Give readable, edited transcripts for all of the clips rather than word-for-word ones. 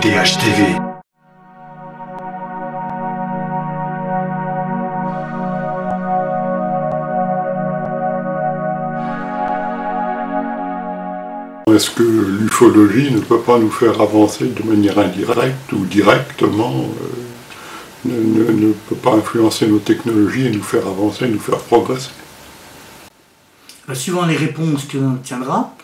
ODH TV. Est-ce que l'ufologie ne peut pas nous faire avancer de manière indirecte ou directement, ne peut pas influencer nos technologies et nous faire avancer, nous faire progresser? Suivant les réponses que l'on obtiendra.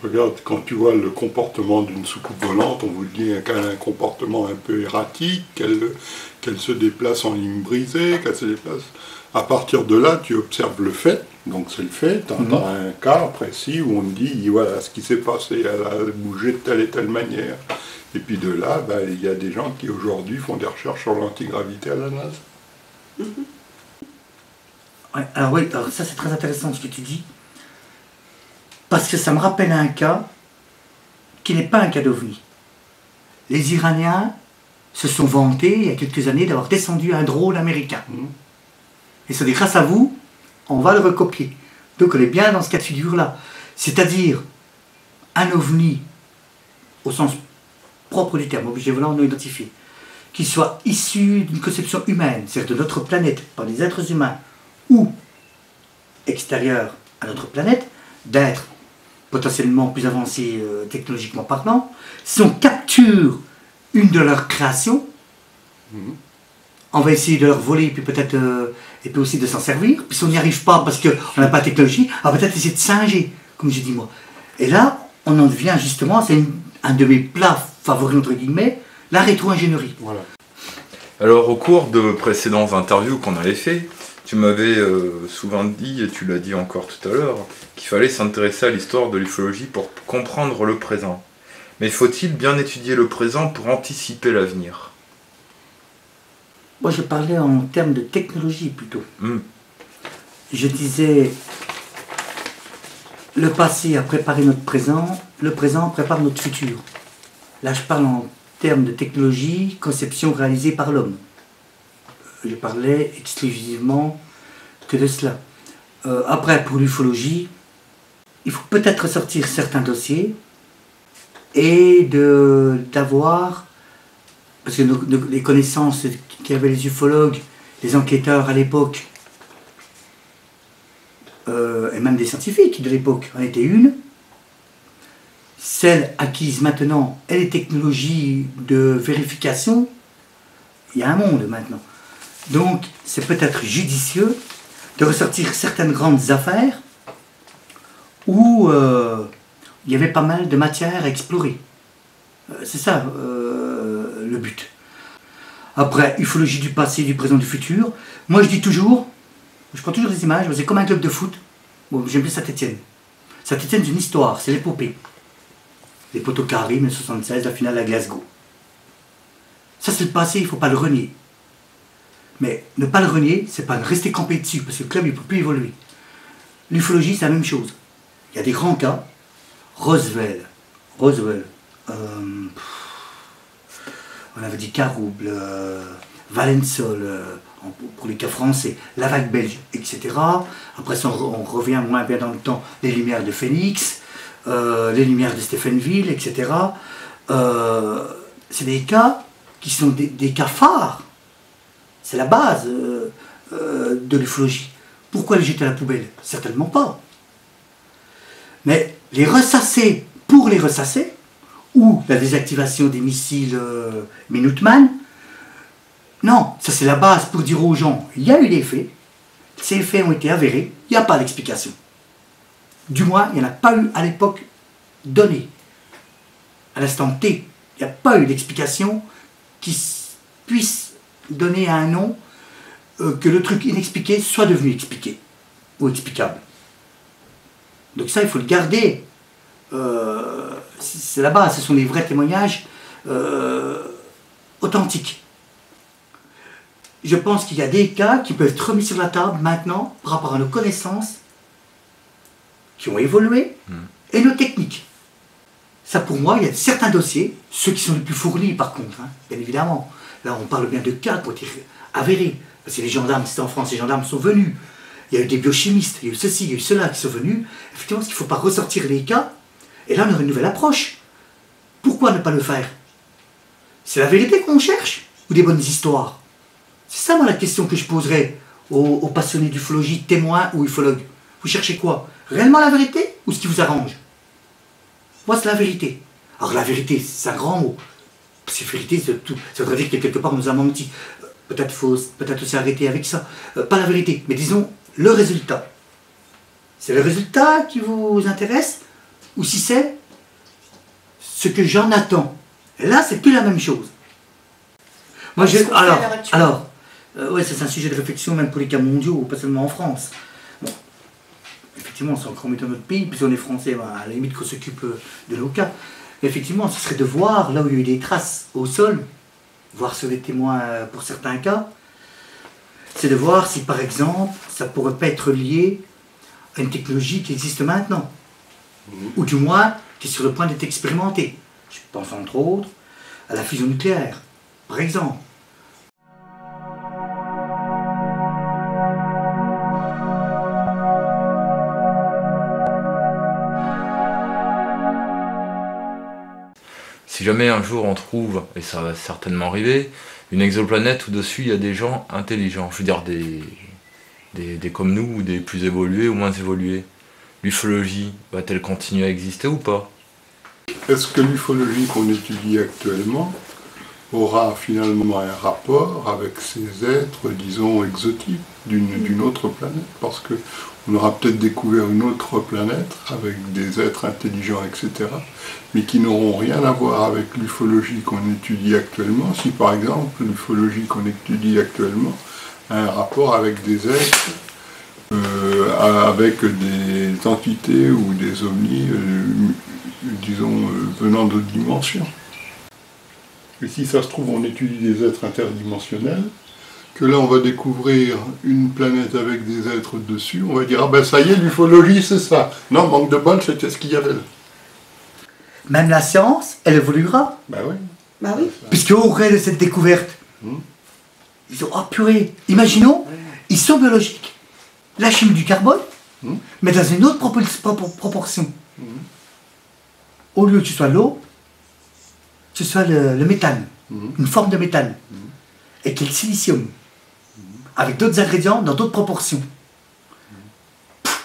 Regarde, quand tu vois le comportement d'une soucoupe volante, on vous dit qu'elle a un comportement un peu erratique, qu'elle se déplace en ligne brisée, qu'elle se déplace... À partir de là, tu observes le fait, donc c'est le fait, tu as un cas précis où on te dit, voilà ce qui s'est passé, elle a bougé de telle et telle manière. Et puis de là, il y a des gens qui aujourd'hui font des recherches sur l'antigravité à la NASA. Ouais, alors ça c'est très intéressant ce que tu dis, parce que ça me rappelle un cas qui n'est pas un cas d'OVNI. Les Iraniens se sont vantés il y a quelques années d'avoir descendu un drone américain. Et ça dit, grâce à vous, on va le recopier. Donc on est bien dans ce cas de figure-là. C'est-à-dire, un OVNI, au sens propre du terme, objet volant non identifié, qui soit issu d'une conception humaine, c'est-à-dire de notre planète, par des êtres humains, ou extérieur à notre planète, d'êtres potentiellement plus avancés technologiquement parlant, si on capture une de leurs créations, on va essayer de leur voler, puis peut-être et puis aussi de s'en servir. Puis si on n'y arrive pas parce qu'on n'a pas de technologie, on va peut-être essayer de singer, comme j'ai dit moi. Et là, on en devient justement, c'est un de mes plats favoris, entre guillemets, la rétro-ingénierie. Voilà. Alors au cours de précédentes interviews qu'on avait fait, tu m'avais souvent dit, et tu l'as dit encore tout à l'heure, qu'il fallait s'intéresser à l'histoire de l'ufologie pour comprendre le présent. Mais faut-il bien étudier le présent pour anticiper l'avenir ? Moi, je parlais en termes de technologie plutôt. Je disais, le passé a préparé notre présent, le présent prépare notre futur. Là, je parle en termes de technologie, conception réalisée par l'homme. Je parlais exclusivement que de cela. Après, pour l'ufologie, il faut peut-être sortir certains dossiers et d'avoir... Parce que les connaissances qu'avaient les ufologues, les enquêteurs à l'époque, et même des scientifiques de l'époque, en étaient une. Celles acquises maintenant et les technologies de vérification, il y a un monde maintenant. Donc, c'est peut-être judicieux de ressortir certaines grandes affaires où il y avait pas mal de matière à explorer. C'est ça le but. Après, ufologie du passé, du présent, du futur. Moi je dis toujours, je prends toujours des images, c'est comme un club de foot. Bon, j'aime bien Saint-Étienne. Saint-Étienne, c'est une histoire, c'est l'épopée. Les poteaux carrés, 1976, la finale à Glasgow. Ça c'est le passé, il ne faut pas le renier. Mais ne pas le renier, c'est pas rester campé dessus, parce que le club il ne peut plus évoluer. L'ufologie, c'est la même chose. Il y a des grands cas. Roswell. On avait dit Carouble, Valensole, pour les cas français, la vague belge, etc. Après ça, on revient moins bien dans le temps, les lumières de Phoenix, les lumières de Stephenville, etc. C'est des cas qui sont des cas phares. C'est la base de l'ufologie. Pourquoi les jeter à la poubelle? Certainement pas. Mais les ressasser pour les ressasser, ou la désactivation des missiles Minuteman, non, ça c'est la base pour dire aux gens, il y a eu des faits, ces faits ont été avérés, il n'y a pas d'explication. Du moins, il n'y en a pas eu à l'époque donnée. À l'instant T, il n'y a pas eu d'explication qui puisse donner un nom que le truc inexpliqué soit devenu expliqué, ou explicable. Donc ça, il faut le garder. C'est la base, ce sont des vrais témoignages authentiques. Je pense qu'il y a des cas qui peuvent être remis sur la table maintenant par rapport à nos connaissances qui ont évolué et nos techniques. Ça pour moi, il y a certains dossiers, ceux qui sont les plus fournis par contre, bien évidemment. Là on parle bien de cas qui ont été avérés. Parce que les gendarmes, c'était en France, les gendarmes sont venus. Il y a eu des biochimistes, il y a eu ceci, il y a eu cela qui sont venus. Effectivement, il ne faut pas ressortir les cas. Et là, on aurait une nouvelle approche. Pourquoi ne pas le faire? C'est la vérité qu'on cherche ou des bonnes histoires? C'est ça, moi, la question que je poserais aux passionnés d'ufologie, témoins ou ufologues. Vous cherchez quoi? Réellement la vérité ou ce qui vous arrange? Moi, c'est la vérité. Alors, la vérité, c'est un grand mot. C'est vérité, ça voudrait dire que quelque part, on nous a menti. Peut-être faut aussi arrêter avec ça. Pas la vérité, mais disons le résultat. C'est le résultat qui vous intéresse ou si c'est ce que j'en attends? Et là, c'est plus la même chose. Moi, ouais, c'est un sujet de réflexion même pour les cas mondiaux, pas seulement en France. Bon, effectivement, c'est encore mieux dans notre pays, puis on est français, bah, à la limite qu'on s'occupe de nos cas. Mais effectivement, ce serait de voir là où il y a eu des traces au sol, voir sur les témoins pour certains cas, c'est de voir si par exemple, ça pourrait pas être lié à une technologie qui existe maintenant, ou du moins qui est sur le point d'être expérimentée. Je pense entre autres à la fusion nucléaire, par exemple. Si jamais un jour on trouve, et ça va certainement arriver, une exoplanète où dessus il y a des gens intelligents, je veux dire des comme nous, ou des plus évolués ou moins évolués, l'ufologie va-t-elle continuer à exister ou pas? Est-ce que l'ufologie qu'on étudie actuellement aura finalement un rapport avec ces êtres, disons, exotiques d'une autre planète? Parce qu'on aura peut-être découvert une autre planète avec des êtres intelligents, etc., mais qui n'auront rien à voir avec l'ufologie qu'on étudie actuellement, si par exemple l'ufologie qu'on étudie actuellement a un rapport avec des êtres, avec des entités ou des ovnis, disons, venant d'autres dimensions. Et si ça se trouve, on étudie des êtres interdimensionnels, que là on va découvrir une planète avec des êtres dessus, on va dire, ah ben ça y est, l'ufologie c'est ça. Non, manque de bol, c'était ce qu'il y avait là. Même la science, elle évoluera. Ben oui. Bah oui. Puisqu'au gré de cette découverte, ils disent, oh purée, imaginons, ils sont biologiques. La chimie du carbone, mais dans une autre proportion. Au lieu que ce soit l'eau, ce soit le méthane, une forme de méthane, et qu'il y ait le silicium, avec d'autres ingrédients dans d'autres proportions.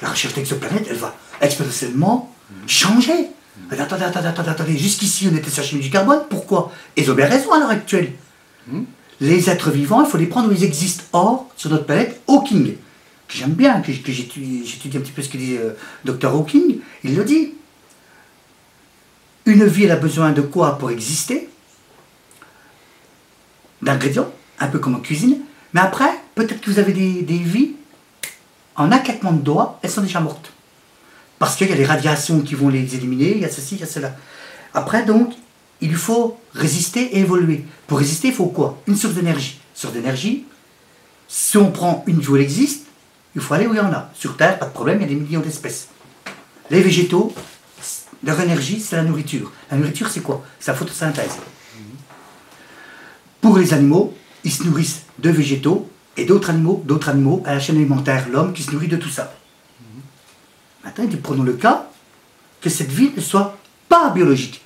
La recherche d'exoplanètes, elle va exponentiellement changer. Attendez, jusqu'ici on était sur la chimie du carbone, pourquoi? Ils ont bien raison à l'heure actuelle. Les êtres vivants, il faut les prendre où ils existent. Or, sur notre planète, Hawking, que j'aime bien, que j'étudie un petit peu ce que dit Dr Hawking, il le dit. Une vie, elle a besoin de quoi pour exister? D'ingrédients, un peu comme en cuisine. Mais après, peut-être que vous avez des vies, en un claquement de doigts, elles sont déjà mortes. Parce qu'il y a les radiations qui vont les éliminer, il y a ceci, il y a cela. Après, donc, il lui faut résister et évoluer. Pour résister, il faut quoi? Une source d'énergie. Source d'énergie, si on prend une vie où elle existe, il faut aller où il y en a. Sur Terre, pas de problème, il y a des millions d'espèces. Les végétaux, leur énergie, c'est la nourriture. La nourriture, c'est quoi? C'est la photosynthèse. Pour les animaux, ils se nourrissent de végétaux et d'autres animaux à la chaîne alimentaire, l'homme qui se nourrit de tout ça. Maintenant, prenons le cas que cette vie ne soit pas biologique.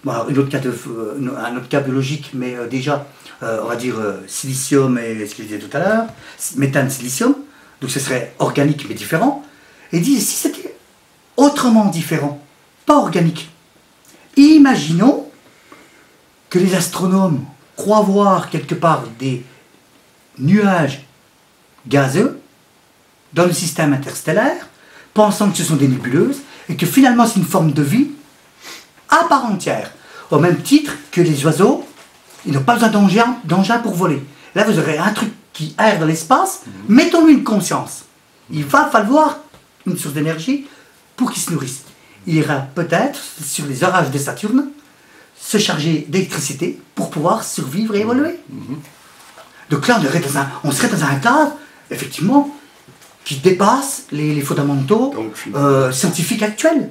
Bon, alors, un autre cas biologique, mais déjà, on va dire silicium et ce que je disais tout à l'heure, méthane, silicium, donc ce serait organique mais différent. Et dit, si c'était autrement différent, pas organique, imaginons que les astronomes croient voir quelque part des nuages gazeux dans le système interstellaire, pensant que ce sont des nébuleuses, et que finalement c'est une forme de vie à part entière, au même titre que les oiseaux, ils n'ont pas besoin d'engins pour voler. Là vous aurez un truc qui erre dans l'espace, mettons-lui une conscience. Il va falloir une source d'énergie pour qu'il se nourrisse. Il ira peut-être sur les orages de Saturne se charger d'électricité pour pouvoir survivre et évoluer. Donc là on serait dans un cadre, effectivement, qui dépasse les fondamentaux scientifiques actuels.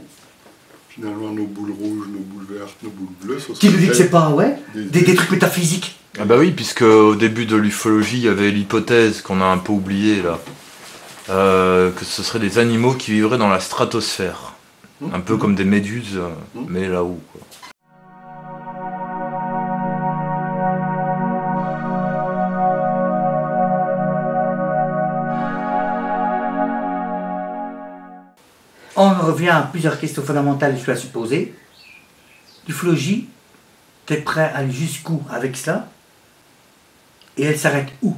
Finalement, nos boules rouges, nos boules vertes, nos boules bleues, ce Qui nous dit que c'est pas, des trucs métaphysiques. Ah bah oui, puisque au début de l'ufologie, il y avait l'hypothèse qu'on a un peu oubliée là, que ce seraient des animaux qui vivraient dans la stratosphère. Un peu comme des méduses, mais là-haut, quoi. on revient à plusieurs questions fondamentales que je dois se poser. L'ufologie, tu es prêt à aller jusqu'où avec cela? Et elle s'arrête où?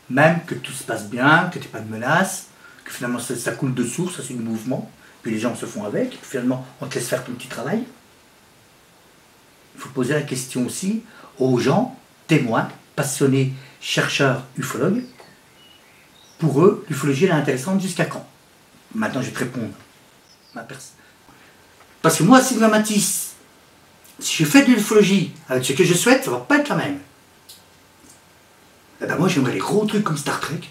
Même que tout se passe bien, que tu n'as pas de menace, que finalement ça coule de source, ça c'est du mouvement, puis les gens se font avec, et puis finalement on te laisse faire ton petit travail. Il faut poser la question aussi aux gens, témoins, passionnés, chercheurs, ufologues. Pour eux, l'ufologie elle est intéressante jusqu'à quand? Maintenant je vais te répondre. Parce que moi, Sylvain Matisse, si je fais de l'ufologie avec ce que je souhaite, ça ne va pas être la même. Eh ben moi j'aimerais les gros trucs comme Star Trek.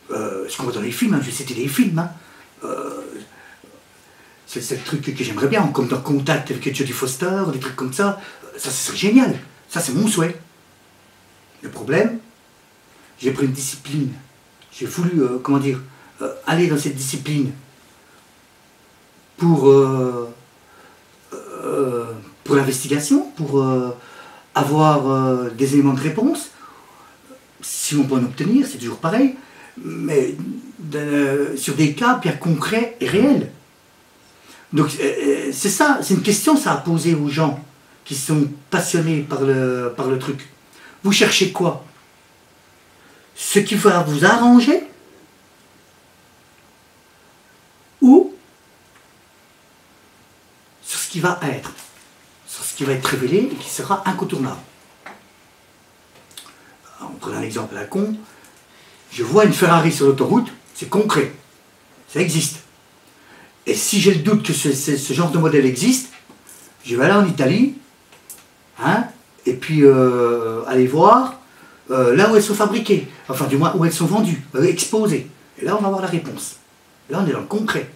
Ce qu'on voit dans les films, je vais citer les films. C'est le truc que j'aimerais bien, comme dans Contact avec Jodie Foster, des trucs comme ça. Ça serait génial. Ça c'est mon souhait. Le problème, j'ai pris une discipline. J'ai voulu, aller dans cette discipline pour l'investigation, pour avoir des éléments de réponse. Si on peut en obtenir, c'est toujours pareil, mais sur des cas bien concrets et réels. Donc c'est ça, c'est une question ça à poser aux gens qui sont passionnés par le truc. Vous cherchez quoi? Ce qui va vous arranger ou sur ce qui va être, sur ce qui va être révélé et qui sera incontournable. On prend un exemple à la con. Je vois une Ferrari sur l'autoroute, c'est concret, ça existe. Et si j'ai le doute que ce genre de modèle existe, je vais aller en Italie, et puis aller voir là où elles sont fabriquées, enfin du moins où elles sont vendues, exposées. Et là on va avoir la réponse. Là on est dans le concret.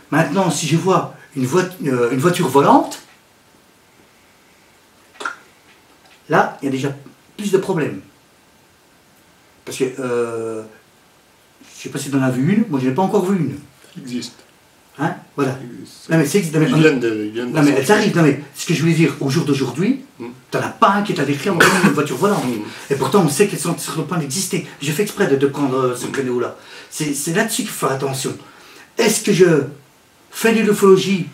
Maintenant si je vois une voiture volante, là il y a déjà plus de problèmes. Parce que je ne sais pas si tu en as vu une, moi je n'ai pas encore vu une. Il existe. Voilà. Non mais c'est existe. Non mais elles arrivent. Non mais ce que je voulais dire, au jour d'aujourd'hui, tu n'en as pas un qui t'a décrit en une voiture volante. Et pourtant on sait qu'elles sont sur le point d'exister. J'ai fait exprès de prendre ce créneau-là. C'est là-dessus qu'il faut faire attention. Est-ce que je fais de l'ufologie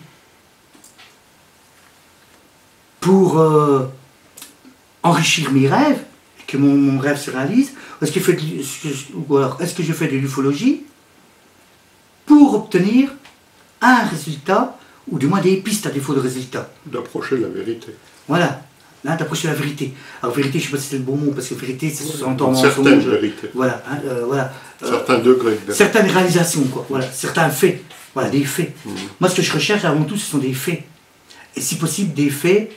pour enrichir mes rêves, que mon rêve se réalise, ou est-ce que je fais de l'ufologie pour obtenir un résultat, ou du moins des pistes à défaut de résultat. D'approcher la vérité. Voilà, d'approcher la vérité. Alors vérité, je ne sais pas si c'est le bon mot, parce que vérité, c'est sous-entend certaines vérités. Voilà, voilà. Certains degrés. Certaines réalisations, quoi. Voilà, certains faits. Voilà, des faits. Moi, ce que je recherche avant tout, ce sont des faits. Et si possible, des faits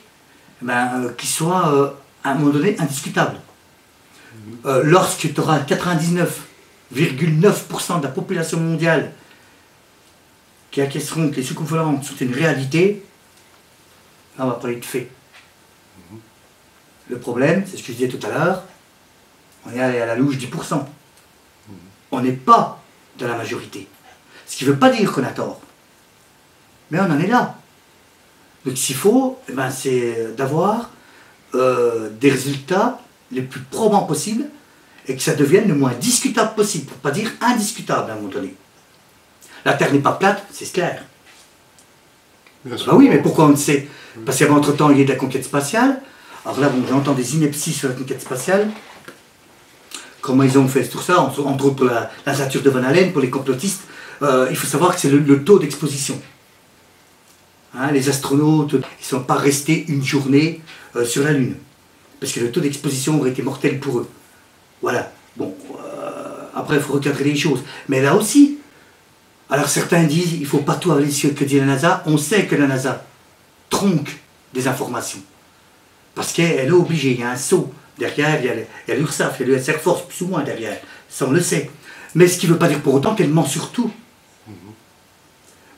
qui soient, à un moment donné, indiscutables. Lorsque tu auras 99,9% de la population mondiale qui acquiesceront que les soucoupes volantes sont une réalité, là on va parler de faits. Le problème, c'est ce que je disais tout à l'heure, on est allé à la louche 10%. On n'est pas dans la majorité. Ce qui ne veut pas dire qu'on a tort. Mais on en est là. Donc s'il faut, c'est d'avoir des résultats les plus probants possibles et que ça devienne le moins discutable possible, pour ne pas dire indiscutable à un moment donné. La Terre n'est pas plate, c'est clair. Oui, mais pourquoi on le sait? Parce qu'entre-temps, il y a de la conquête spatiale. Alors là, j'entends des inepties sur la conquête spatiale. Comment ils ont fait tout ça, entre autres pour la ceinture de Van Allen, pour les complotistes. Il faut savoir que c'est le taux d'exposition. Les astronautes, ils ne sont pas restés une journée sur la Lune. Parce que le taux d'exposition aurait été mortel pour eux. Voilà. Bon, après, il faut recadrer les choses. Mais là aussi, alors certains disent, il ne faut pas tout avoir les cieux que dit la NASA. On sait que la NASA tronque des informations. Parce qu'elle est obligée, il y a un saut. Derrière, il y a l'URSSAF, il y a l'US Air Force, plus ou moins derrière. Ça, on le sait. Mais ce qui ne veut pas dire pour autant qu'elle ment sur tout.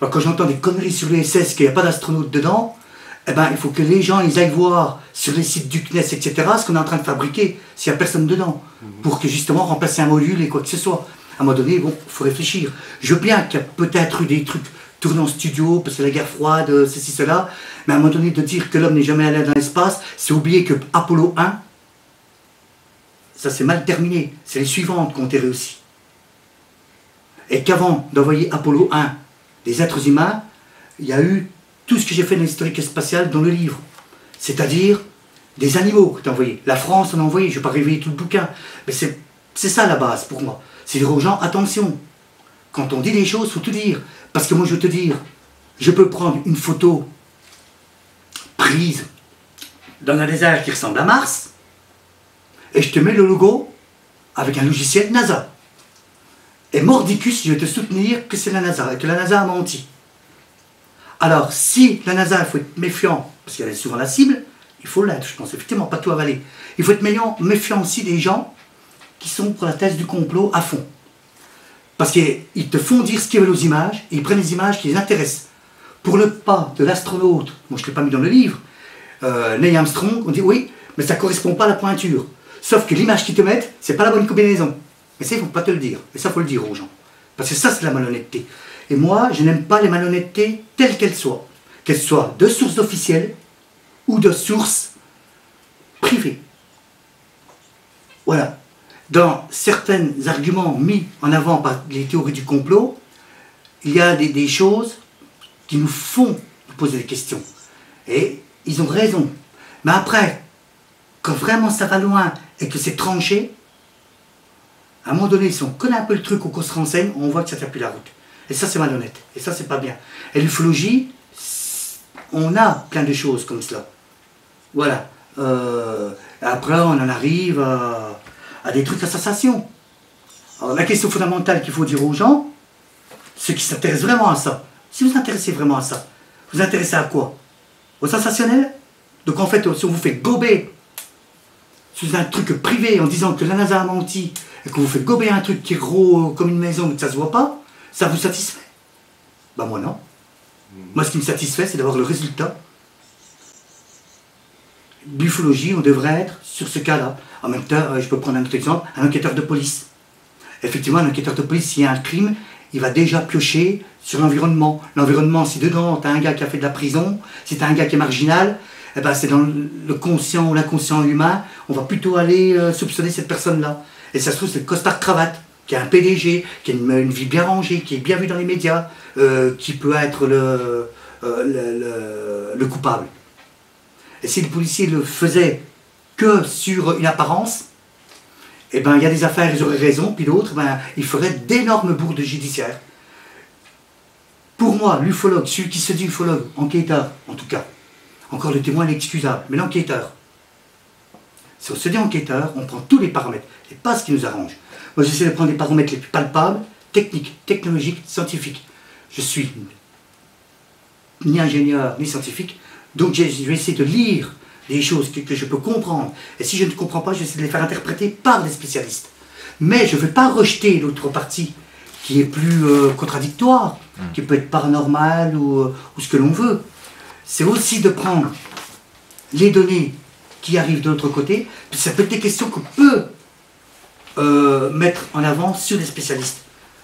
Alors, quand j'entends des conneries sur les SS, qu'il n'y a pas d'astronautes dedans, il faut que les gens ils aillent voir sur les sites du CNES, etc., ce qu'on est en train de fabriquer, s'il n'y a personne dedans, pour que justement remplacer un module et quoi que ce soit. À un moment donné, bon, il faut réfléchir. Je veux bien qu'il y a peut-être eu des trucs tournés en studio, parce que la guerre froide, ceci, cela, mais à un moment donné, de dire que l'homme n'est jamais allé dans l'espace, c'est oublier que Apollo 1, ça c'est mal terminé. C'est les suivantes qui ont été réussies. Et qu'avant d'envoyer Apollo 1 des êtres humains, il y a eu tout ce que j'ai fait dans l'historique spatiale dans le livre. C'est-à-dire des animaux que tu as envoyés. La France en a envoyé, je ne vais pas réveiller tout le bouquin. Mais c'est ça la base pour moi. C'est dire aux gens, attention, quand on dit des choses, il faut tout dire. Parce que moi je veux te dire, je peux prendre une photo prise dans un désert qui ressemble à Mars, et je te mets le logo avec un logiciel NASA. Et mordicus, je vais te soutenir que c'est la NASA, et que la NASA a menti. Alors, si la NASA, il faut être méfiant, parce qu'elle est souvent la cible, il faut l'être, je pense, effectivement, pas tout avaler. Il faut être méfiant aussi des gens qui sont pour la thèse du complot à fond. Parce qu'ils te font dire ce qu'ils veulent aux images, et ils prennent les images qui les intéressent. Pour le pas de l'astronaute, moi je ne l'ai pas mis dans le livre, Neil Armstrong, on dit oui, mais ça ne correspond pas à la pointure. Sauf que l'image qu'ils te mettent, c'est pas la bonne combinaison. Mais ça, il ne faut pas te le dire. Et ça, il faut le dire aux gens. Parce que ça, c'est la malhonnêteté. Et moi, je n'aime pas les malhonnêtetés telles qu'elles soient. Qu'elles soient de sources officielles ou de sources privées. Voilà. Dans certains arguments mis en avant par les théories du complot, il y a des choses qui nous font nous poser des questions. Et ils ont raison. Mais après, quand vraiment ça va loin et que c'est tranché, à un moment donné, si on connaît un peu le truc ou qu'on se renseigne, on voit que ça ne tient plus la route. Et ça, c'est malhonnête. Et ça, c'est pas bien. Et l'ufologie, on a plein de choses comme cela. Voilà. Après, on en arrive à des trucs à sensation. Alors, la question fondamentale qu'il faut dire aux gens, ceux qui s'intéressent vraiment à ça, si vous vous intéressez vraiment à ça, vous vous intéressez à quoi? Au sensationnel? Donc en fait, si on vous fait gober sous un truc privé en disant que la NASA a menti et qu'on vous fait gober un truc qui est gros comme une maison mais que ça se voit pas, ça vous satisfait? Ben moi non. Moi ce qui me satisfait c'est d'avoir le résultat. L'ufologie, on devrait être sur ce cas-là. En même temps, je peux prendre un autre exemple, un enquêteur de police. Effectivement, un enquêteur de police, s'il y a un crime, il va déjà piocher sur l'environnement. L'environnement, si dedans, tu as un gars qui a fait de la prison, si tu as un gars qui est marginal, eh ben, c'est dans le conscient ou l'inconscient humain, on va plutôt aller soupçonner cette personne-là. Et ça se trouve, c'est le costard-cravate, qui a un PDG, qui a une vie bien rangée, qui est bien vu dans les médias, qui peut être le coupable. Et si le policier le faisait que sur une apparence, eh ben, il y a des affaires, ils auraient raison, puis d'autres, ben, ils feraient d'énormes bourdes judiciaires. Pour moi, l'ufologue, celui qui se dit ufologue, enquêteur, en tout cas, encore le témoin est excusable, mais l'enquêteur, si on se dit enquêteur, on prend tous les paramètres, et pas ce qui nous arrange. Moi, j'essaie de prendre les paramètres les plus palpables, techniques, technologiques, scientifiques. Je suis ni ingénieur, ni scientifique, donc je vais essayer de lire des choses que je peux comprendre. Et si je ne comprends pas, je vais essayer de les faire interpréter par des spécialistes. Mais je ne vais pas rejeter l'autre partie qui est plus contradictoire, qui peut être paranormal ou ce que l'on veut. C'est aussi de prendre les données qui arrivent de l'autre côté. Ça peut être des questions qu'on peut mettre en avant sur les spécialistes.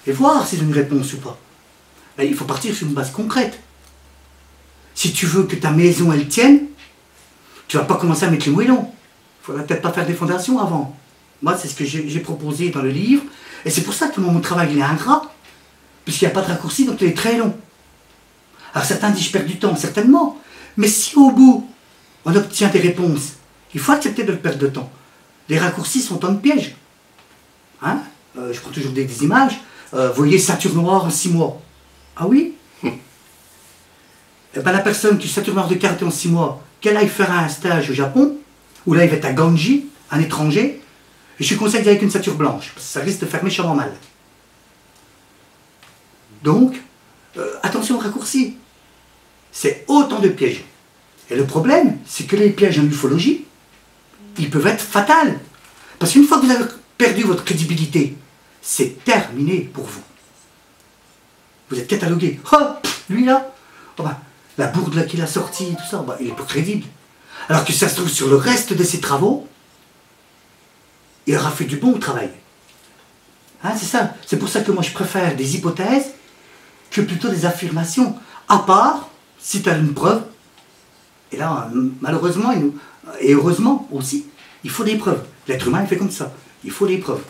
Et voir s'ils ont une réponse ou pas. Là, il faut partir sur une base concrète. Si tu veux que ta maison, elle tienne, tu ne vas pas commencer à mettre les moellons. Il ne faudra peut-être pas faire des fondations avant. Moi, c'est ce que j'ai proposé dans le livre. Et c'est pour ça que mon travail, il est ingrat. Puisqu'il n'y a pas de raccourci, donc il est très long. Alors certains disent je perds du temps, certainement. Mais si au bout, on obtient des réponses, il faut accepter de le perdre de temps. Les raccourcis sont un piège. Hein, je prends toujours des images. Voyez ceinture noire en 6 mois. Ah oui? Eh ben, la personne qui ceinture noire de karaté en 6 mois, qu'elle aille faire un stage au Japon, où là il va être à Ganji, un étranger, et je lui conseille d'y aller avec une ceinture blanche, parce que ça risque de faire méchamment mal. Donc, attention aux raccourcis. C'est autant de pièges. Et le problème, c'est que les pièges en ufologie, ils peuvent être fatals. Parce qu'une fois que vous avez perdu votre crédibilité, c'est terminé pour vous. Vous êtes catalogué. Oh, lui là, oh ben, la bourde là qu'il a sortie, tout ça, ben, il est peu crédible. Alors que ça se trouve sur le reste de ses travaux, il aura fait du bon travail. Hein, c'est ça. C'est pour ça que moi je préfère des hypothèses que plutôt des affirmations. À part, si tu as une preuve, et là, malheureusement, et heureusement aussi, il faut des preuves. L'être humain, il fait comme ça. Il faut des preuves.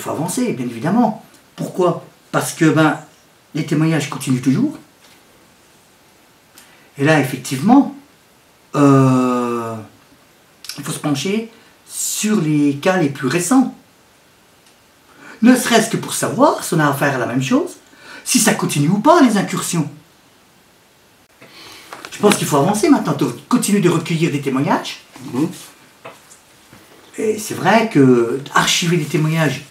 faut avancer, bien évidemment. Pourquoi? Parce que les témoignages continuent toujours. Et là, effectivement, il faut se pencher sur les cas les plus récents. Ne serait-ce que pour savoir si on a affaire à la même chose, si ça continue ou pas, les incursions. Je pense qu'il faut avancer maintenant, continuer de recueillir des témoignages. Et c'est vrai que archiver des témoignages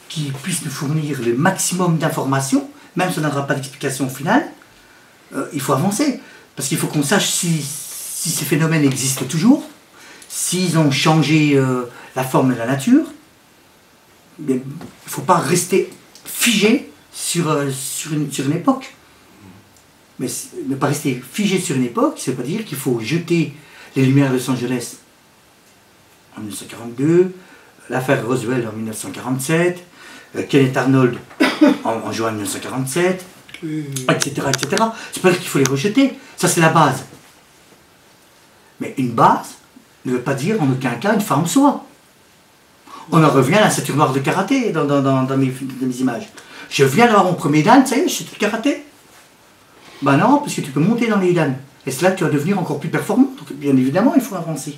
qui puissent nous fournir le maximum d'informations, même si on n'aura pas d'explication finale, il faut avancer. Parce qu'il faut qu'on sache si ces phénomènes existent toujours, s'ils ont changé la forme de la nature. Il ne faut pas rester figé sur une époque. Mais ne pas rester figé sur une époque, ça ne veut pas dire qu'il faut jeter les Lumières de Los Angeles en 1942, l'affaire Roswell en 1947, Kenneth Arnold en juin 1947, etc. etc. C'est pas dire qu'il faut les rejeter, ça c'est la base. Mais une base ne veut pas dire en aucun cas une fin en soi. On en revient à la ceinture noire de karaté dans mes images. Je viens d'avoir mon premier dan, ça y est, je sais tout le karaté. Ben non, parce que tu peux monter dans les dan. Et c'est là que tu vas devenir encore plus performant. Donc bien évidemment, il faut avancer.